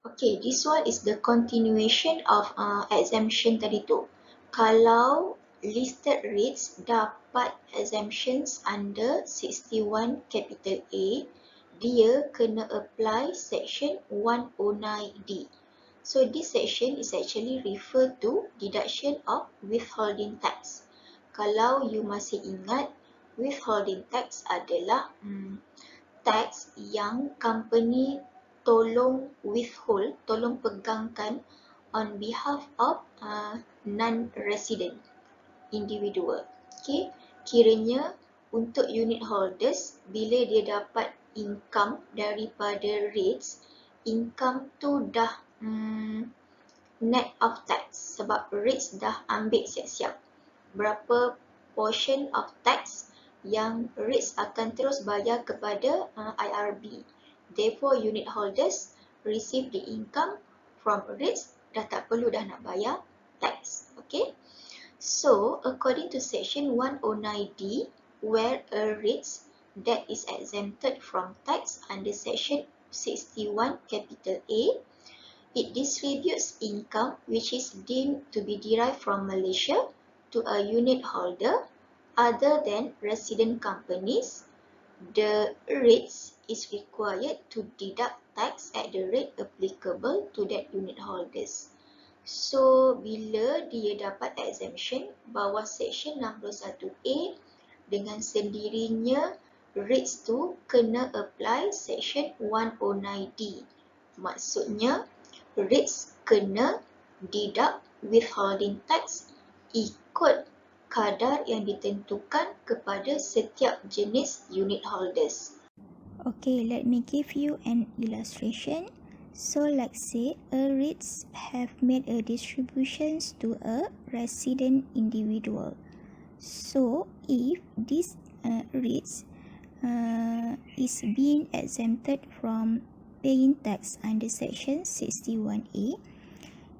Okay, this one is the continuation of exemption tadi tu. Kalau listed REITs dapat exemptions under 61 capital A, dia kena apply section 109D. So this section is actually refer to deduction of withholding tax. Kalau you masih ingat, withholding tax adalah tax yang company tolong withhold, tolong pegangkan on behalf of non-resident individual. Okay, kiranya untuk unit holders, bila dia dapat income daripada REITs, income tu dah net of tax sebab REITs dah ambil siap-siap berapa portion of tax yang REITs akan terus bayar kepada IRB. Therefore, unit holders receive the income from REITs, dah tak perlu dah nak bayar tax. Okay. So, according to section 109D, where a REITs that is exempted from tax under section 61 capital A, it distributes income which is deemed to be derived from Malaysia to a unit holder other than resident companies. The REITs is required to deduct tax at the rate applicable to that unit holders. So, bila dia dapat exemption bawah section 61A, dengan sendirinya REITs tu kena apply section 109D. Maksudnya, REITs kena deduct withholding tax ikut kadar yang ditentukan kepada setiap jenis unit holders. Okay, let me give you an illustration. So, let's say a REITs have made a distributions to a resident individual. So, if this REITs is being exempted from paying tax under section 61A,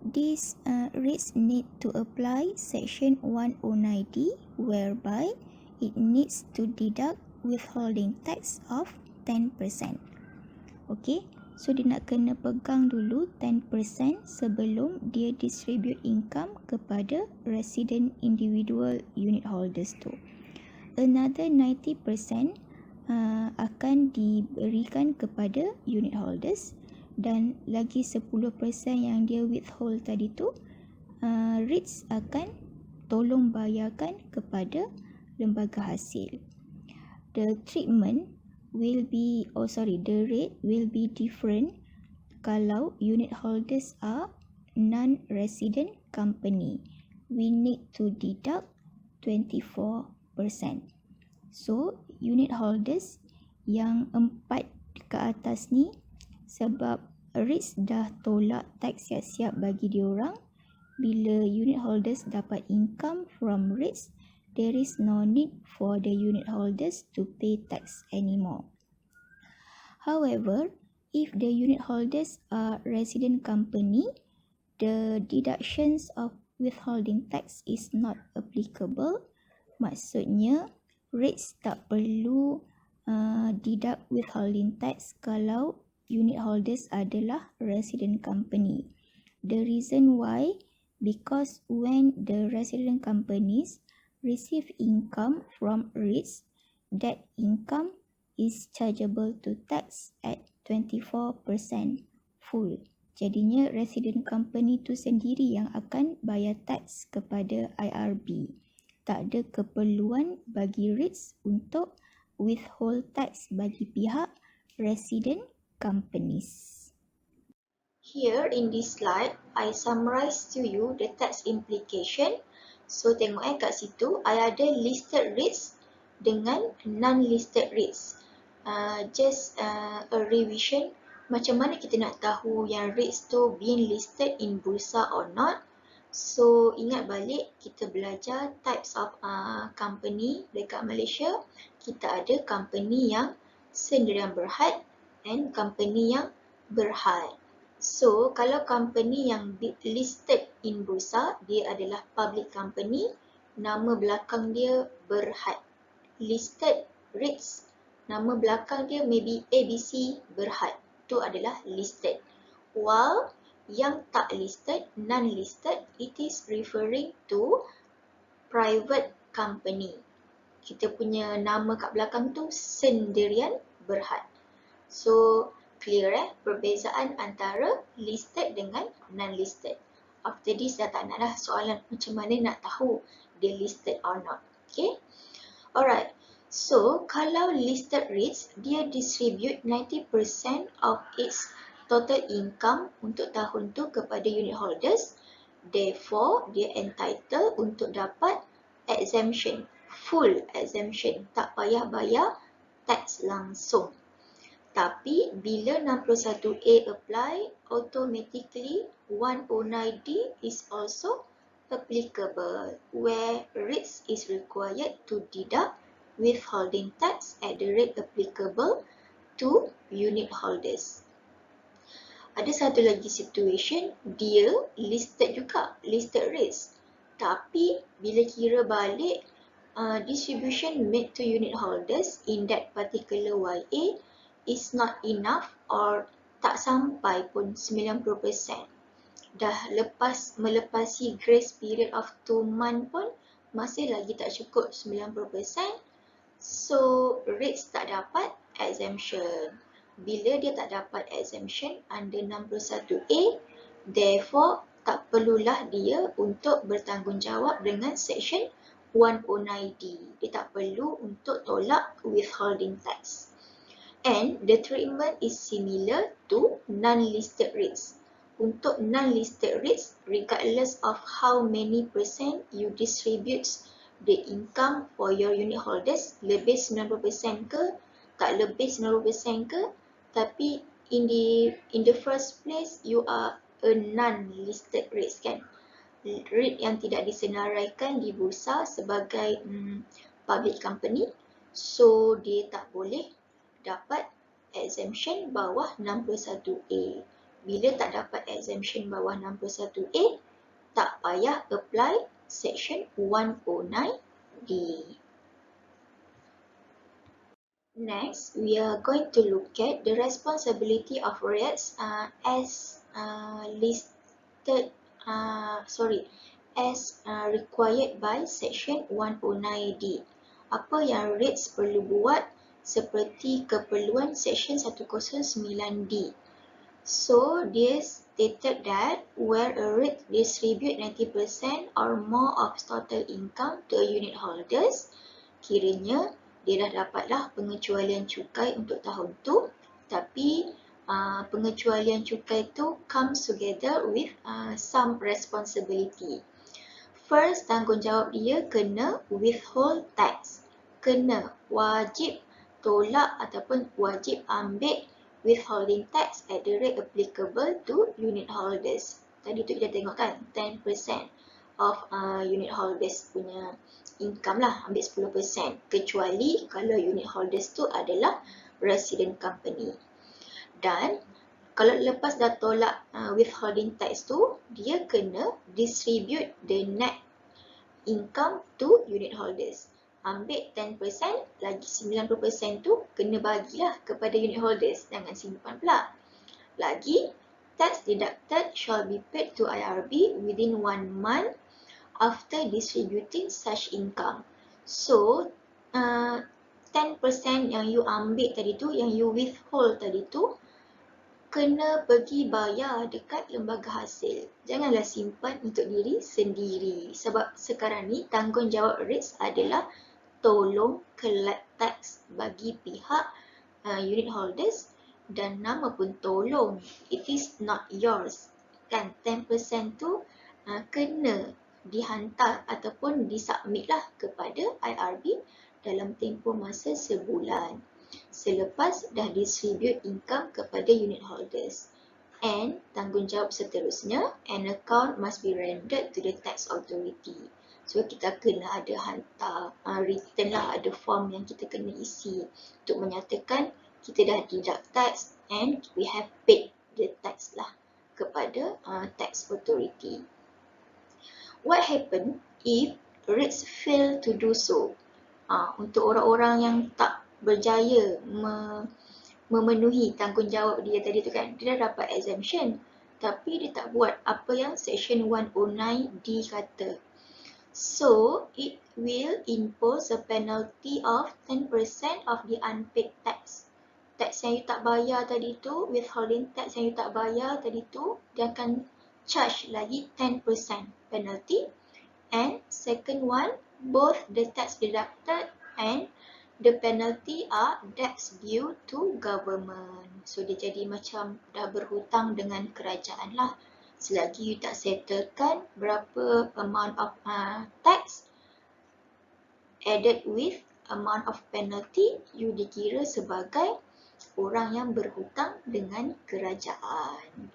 these REITs need to apply section 109D, whereby it needs to deduct withholding tax of 10%. Okay, so dia nak kena pegang dulu 10% sebelum dia distribute income kepada resident individual unit holders tu. Another 90% akan diberikan kepada unit holders, dan lagi 10% yang dia withhold tadi tu, REITs akan tolong bayarkan kepada lembaga hasil. The treatment will be, the rate will be different kalau unit holders are non-resident company. We need to deduct 24%. So, unit holders yang 4 ke atas ni, sebab REITs dah tolak tax siap-siap bagi diorang, bila unit holders dapat income from REITs, there is no need for the unit holders to pay tax anymore. However, if the unit holders are resident company, the deductions of withholding tax is not applicable. Maksudnya, REITs tak perlu deduct withholding tax kalau unit holders adalah resident company. The reason why, because when the resident companies receive income from REITs, that income is chargeable to tax at 24% full. Jadinya resident company tu sendiri yang akan bayar tax kepada IRB. Tak ada keperluan bagi REITs untuk withhold tax bagi pihak resident companies. Here in this slide, I summarize to you the tax implication. So tengok kat situ, I ada listed REITs dengan non-listed REITs. Just a revision, macam mana kita nak tahu yang REITs tu being listed in bursa or not. So ingat balik, kita belajar types of company dekat Malaysia. Kita ada company yang sendirian berhad and company yang berhad. So, kalau company yang listed in bursa, dia adalah public company, nama belakang dia berhad. Listed REITs, nama belakang dia maybe ABC berhad. Itu adalah listed. While yang tak listed, non-listed, it is referring to private company. Kita punya nama kat belakang tu Sendirian Berhad. So, clear perbezaan antara listed dengan non-listed. After this dah tak nak dah soalan macam mana nak tahu dia listed or not. Okay. Alright. So, kalau listed REITs, dia distribute 90% of its total income untuk tahun tu kepada unit holders. Therefore, dia entitled untuk dapat exemption, full exemption, tak payah bayar tax langsung. Tapi bila 61A apply, automatically 109D is also applicable, where REITs is required to deduct withholding tax at the rate applicable to unit holders. Ada satu lagi situation, dia listed juga, listed REITs. Tapi bila kira balik distribution made to unit holders in that particular YA is not enough or tak sampai pun 90%. Dah melepasi grace period of 2 months pun masih lagi tak cukup 90%. So, REITs tak dapat exemption. Bila dia tak dapat exemption under 61A, therefore tak perlulah dia untuk bertanggungjawab dengan section 109D. Dia tak perlu untuk tolak withholding tax. And the treatment is similar to non-listed REITs. Untuk non-listed REITs, regardless of how many percent you distribute the income for your unit holders, lebih 90% ke, tak lebih 90% ke, tapi in the first place, you are a non-listed REITs kan. REIT yang tidak disenaraikan di bursa sebagai public company, so dia tak boleh dapat exemption bawah 61A. Bila tak dapat exemption bawah 61A, tak payah apply section 109D. Next, we are going to look at the responsibility of REITs as required by section 109D. Apa yang REITs perlu buat seperti keperluan section 109D. So, dia stated that where a REIT distribute 90% or more of total income to unit holders, kiranya dia dah dapatlah pengecualian cukai untuk tahun tu, tapi pengecualian cukai tu comes together with some responsibility. First, tanggungjawab dia kena withhold tax, kena wajib tolak ataupun wajib ambil withholding tax at the rate applicable to unit holders. Tadi tu kita tengok kan, 10% of unit holders punya income lah, ambil 10%. Kecuali kalau unit holders tu adalah resident company. Dan kalau lepas dah tolak withholding tax tu, dia kena distribute the net income to unit holders. Ambil 10%, lagi 90% tu kena bagilah kepada unit holders. Jangan simpan pula. Lagi, tax deducted shall be paid to IRB within 1 month after distributing such income. So, 10% yang you ambil tadi tu, yang you withhold tadi tu, kena pergi bayar dekat lembaga hasil. Janganlah simpan untuk diri sendiri. Sebab sekarang ni tanggungjawab REITs adalah tolong collect tax bagi pihak unit holders, dan nama pun tolong. It is not yours. Kan 10% tu kena dihantar ataupun disubmit lah kepada IRB dalam tempoh masa sebulan selepas dah distribute income kepada unit holders. And tanggungjawab seterusnya, an account must be rendered to the tax authority. So kita kena ada hantar return lah, ada form yang kita kena isi untuk menyatakan kita dah deduct tax and we have paid the tax lah kepada tax authority. What happen if REITs fail to do so? Untuk orang-orang yang tak berjaya memenuhi tanggungjawab dia tadi tu kan, dia dah dapat exemption. Tapi dia tak buat apa yang Section 109D kata. So, it will impose a penalty of 10% of the unpaid tax. Tax yang you tak bayar tadi tu, withholding tax yang you tak bayar tadi tu, dia akan charge lagi 10% penalty. And second one, both the tax deducted and the penalty are debts due to government. So, dia jadi macam dah berhutang dengan kerajaan lah. Selagi you tak settlekan berapa amount of tax added with amount of penalty, you dikira sebagai orang yang berhutang dengan kerajaan.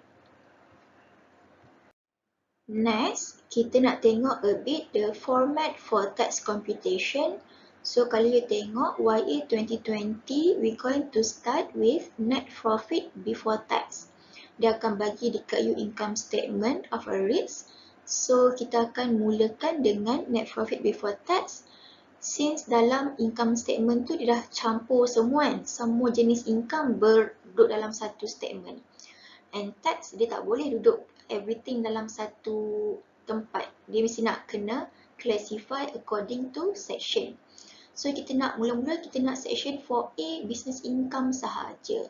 Next, kita nak tengok a bit the format for tax computation. So, kalau you tengok YA 2020, we're going to start with net profit before tax. Dia akan bagi dekat you income statement of a REIT. So, kita akan mulakan dengan net profit before tax. Since dalam income statement tu dia dah campur semua kan, semua jenis income duduk dalam satu statement. And tax dia tak boleh duduk everything dalam satu tempat. Dia mesti nak kena classify according to section. So kita nak mula-mula kita nak section 4A business income sahaja.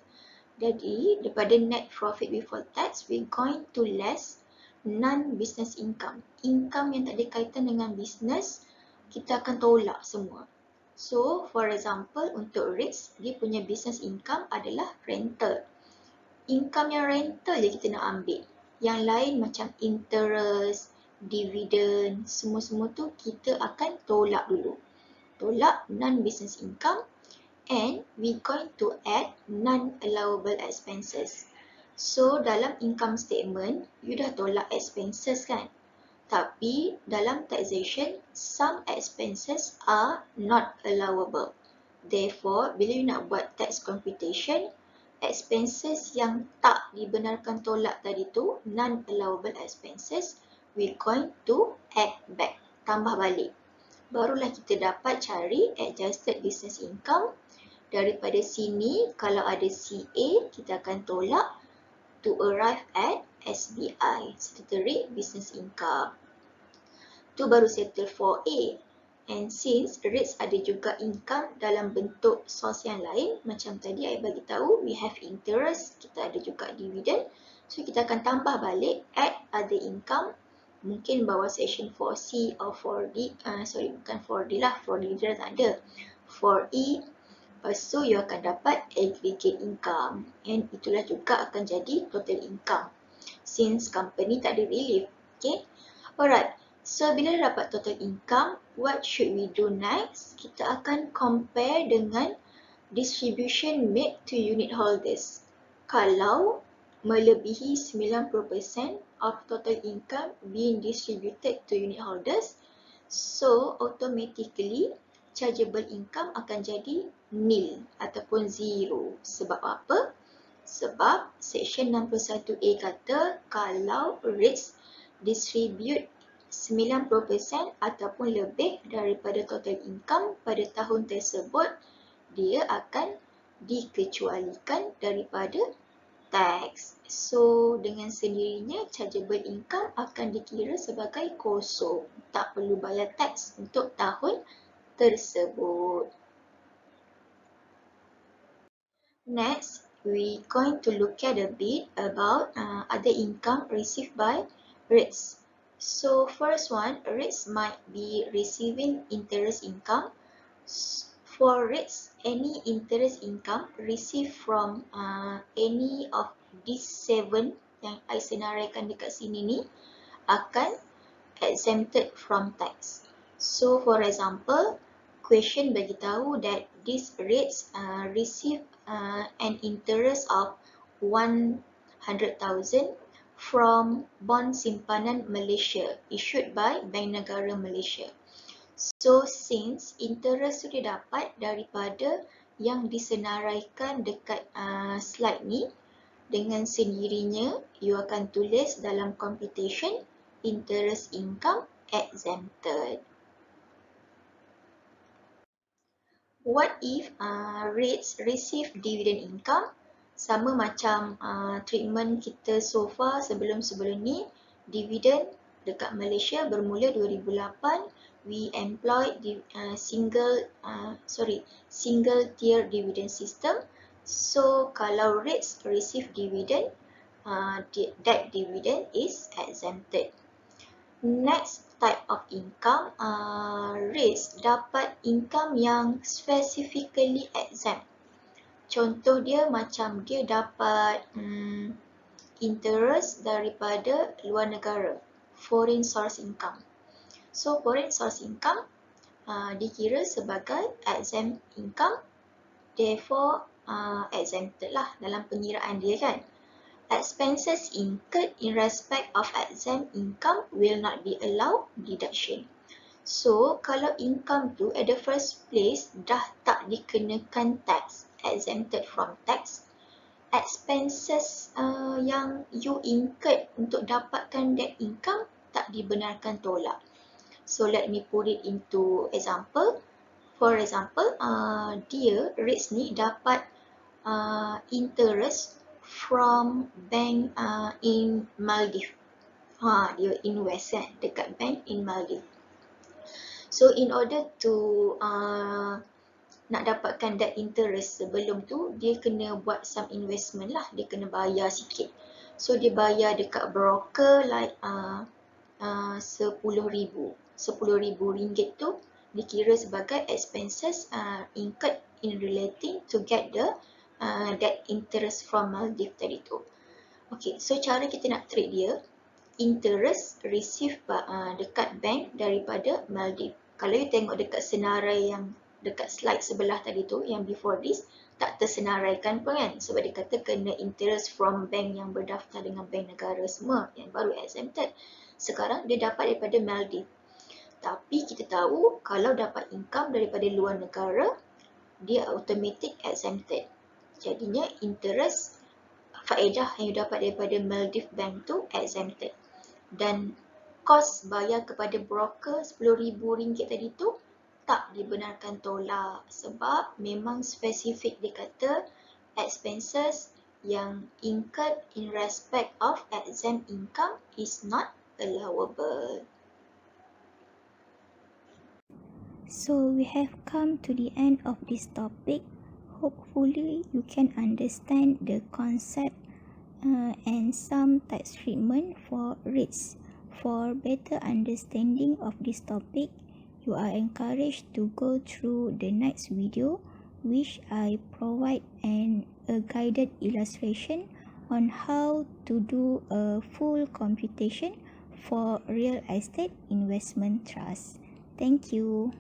Jadi daripada net profit before tax, we're going to less non-business income. Income yang tak ada kaitan dengan business, kita akan tolak semua. So, for example, untuk REITs, dia punya business income adalah rental. Income yang rental je kita nak ambil. Yang lain macam interest, dividend, semua-semua tu kita akan tolak dulu. Tolak non-business income and we going to add non-allowable expenses. So, dalam income statement, you dah tolak expenses kan? Tapi dalam taxation, some expenses are not allowable. Therefore, bila you nak buat tax computation, expenses yang tak dibenarkan tolak tadi tu, non-allowable expenses, we're going to add back, tambah balik. Barulah kita dapat cari adjusted business income. Daripada sini, kalau ada CA, kita akan tolak to arrive at SBI, Statutory Business Income. Tu baru settle 4A. And since REITs ada juga income dalam bentuk source yang lain, macam tadi I bagi tahu, we have interest, kita ada juga dividend. So kita akan tambah balik, add other income, mungkin bawah section 4C atau 4D, bukan 4D lah, 4D dia tak ada. 4E, lepas tu you akan dapat aggregate income. And itulah juga akan jadi total income. Since company tak ada relief. Okay. Alright. So, bila dapat total income, what should we do next? Kita akan compare dengan distribution made to unit holders. Kalau melebihi 90% of total income being distributed to unit holders, so automatically chargeable income akan jadi nil ataupun zero. Sebab apa? Sebab Section 61A kata kalau REITs distribute 90% ataupun lebih daripada total income pada tahun tersebut, dia akan dikecualikan daripada tax. So, dengan sendirinya chargeable income akan dikira sebagai kosong. Tak perlu bayar tax untuk tahun tersebut. Next, we going to look at a bit about other income received by REITs. So first one, REITs might be receiving interest income. For REITs, any interest income received from any of these 7 yang I senaraikan dekat sini ni akan exempted from tax. So for example, question bagi tahu that these REITs receive an interest of 100,000 from bond simpanan Malaysia issued by Bank Negara Malaysia. So, since interest tu dia dapat daripada yang disenaraikan dekat slide ni, dengan sendirinya, you akan tulis dalam computation interest income exempted. What if REITs receive dividend income? Sama macam treatment kita so far sebelum-sebelum ni, dividen dekat Malaysia bermula 2008, we employ single tier dividend system. So kalau REITs receive dividend, that dividend is exempted. Next type of income, REITs dapat income yang specifically exempt. Contoh dia macam dia dapat interest daripada luar negara, foreign source income. So foreign source income dikira sebagai exempt income, therefore exempted lah dalam pengiraan dia kan. Expenses incurred in respect of exempt income will not be allowed deduction. So kalau income tu at the first place dah tak dikenakan tax, exempted from tax, expenses yang you incurred untuk dapatkan that income tak dibenarkan tolak. So let me put it into example. For example, dia REITs ni dapat interest from bank in Maldives. Dia invest kan dekat bank in Maldives. So in order to nak dapatkan that interest sebelum tu, dia kena buat some investment lah, dia kena bayar sikit. So dia bayar dekat broker like RM10,000 tu dikira sebagai expenses incurred in relating to get that interest from Maldives tadi tu. Okay, so cara kita nak trade dia, interest receive dekat bank daripada Maldives. Kalau you tengok dekat senarai yang dekat slide sebelah tadi tu, yang before this, tak tersenaraikan pun kan, sebab dia kata kena interest from bank yang berdaftar dengan bank negara semua, yang baru exempted. Sekarang dia dapat daripada Maldives. Tapi kita tahu kalau dapat income daripada luar negara, dia automatic exempted. Jadinya interest faedah yang you dapat daripada Maldives bank tu exempted. Dan kos bayar kepada broker RM10,000 tadi tu tak dibenarkan tolak, sebab memang spesifik dia kata expenses yang incurred in respect of exempt income is not allowable. So we have come to the end of this topic. Hopefully you can understand the concept and some tax treatment for REITs. For better understanding of this topic, you are encouraged to go through the next video, which I provide a guided illustration on how to do a full computation for real estate investment trust. Thank you.